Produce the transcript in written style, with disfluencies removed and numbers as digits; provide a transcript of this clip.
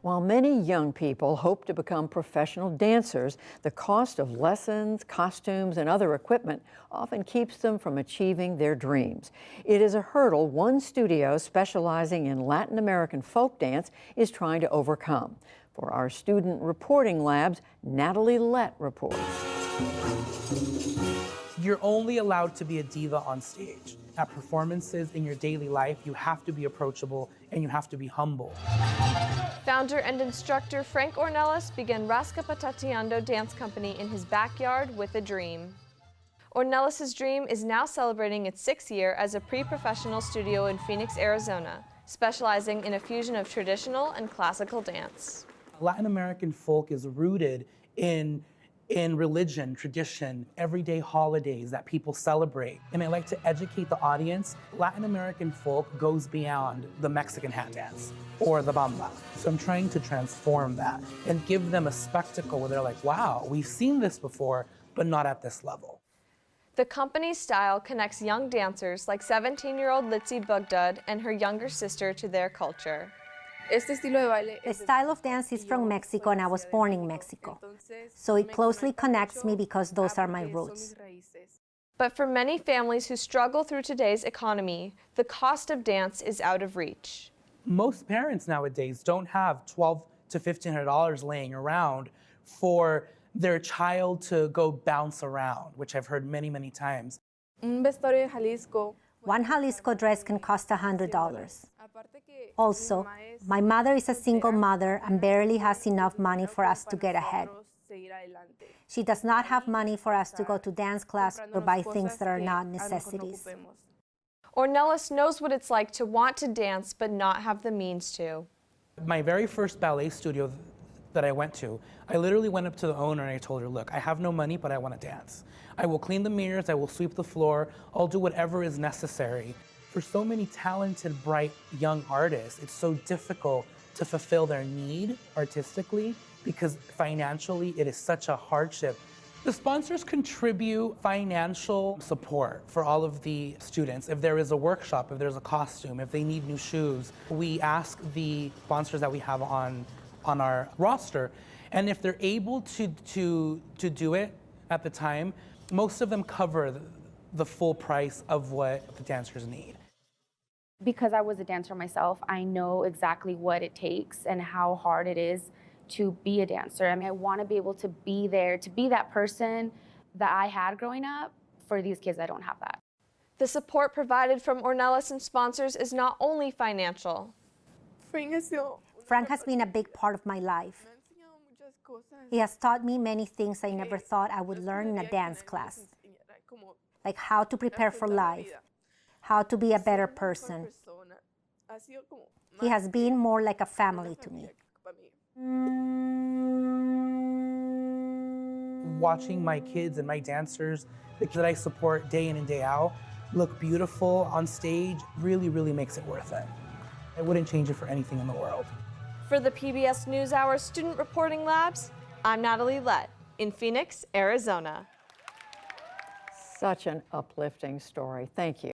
While many young people hope to become professional dancers, the cost of lessons, costumes, and other equipment often keeps them from achieving their dreams. It is a hurdle one studio specializing in Latin American folk dance is trying to overcome. For our student reporting labs, Natalie Lett reports. You're only allowed to be a diva on stage. At performances in your daily life, you have to be approachable and you have to be humble. Founder and instructor Frank Ornelas began Rascapatateando Dance Company in his backyard with a dream. Ornelas' dream is now celebrating its 6th year as a pre-professional studio in Phoenix, Arizona, specializing in a fusion of traditional and classical dance. Latin American folk is rooted in religion, tradition, everyday holidays that people celebrate. And I like to educate the audience. Latin American folk goes beyond the Mexican hat dance or the bamba. So I'm trying to transform that and give them a spectacle where they're like, wow, we've seen this before, but not at this level. The company's style connects young dancers like 17-year-old Litzy Bugdad and her younger sister to their culture. The style of dance is from Mexico, and I was born in Mexico. So it closely connects me because those are my roots. But for many families who struggle through today's economy, the cost of dance is out of reach. Most parents nowadays don't have $1,200 to $1,500 laying around for their child to go bounce around, which I've heard many, many times. One Jalisco dress can cost $100. Also, my mother is a single mother and barely has enough money for us to get ahead. She does not have money for us to go to dance class or buy things that are not necessities. Ornelas knows what it's like to want to dance but not have the means to. My very first ballet studio that I went to, I literally went up to the owner and I told her, look, I have no money, but I want to dance. I will clean the mirrors, I will sweep the floor, I'll do whatever is necessary. For so many talented, bright, young artists, it's so difficult to fulfill their need artistically because financially it is such a hardship. The sponsors contribute financial support for all of the students. If there is a workshop, if there's a costume, if they need new shoes, we ask the sponsors that we have on our roster, and if they're able to do it at the time, most of them cover the full price of what the dancers need. Because I was a dancer myself, I know exactly what it takes and how hard it is to be a dancer. I mean, I want to be able to be there, to be that person that I had growing up for these kids that don't have that. The support provided from Ornelas and sponsors is not only financial. Frank has been a big part of my life. He has taught me many things I never thought I would learn in a dance class, like how to prepare for life, how to be a better person. He has been more like a family to me. Watching my kids and my dancers that I support day in and day out look beautiful on stage really, really makes it worth it. I wouldn't change it for anything in the world. For the PBS NewsHour Student Reporting Labs, I'm Natalie Lett in Phoenix, Arizona. Such an uplifting story. Thank you.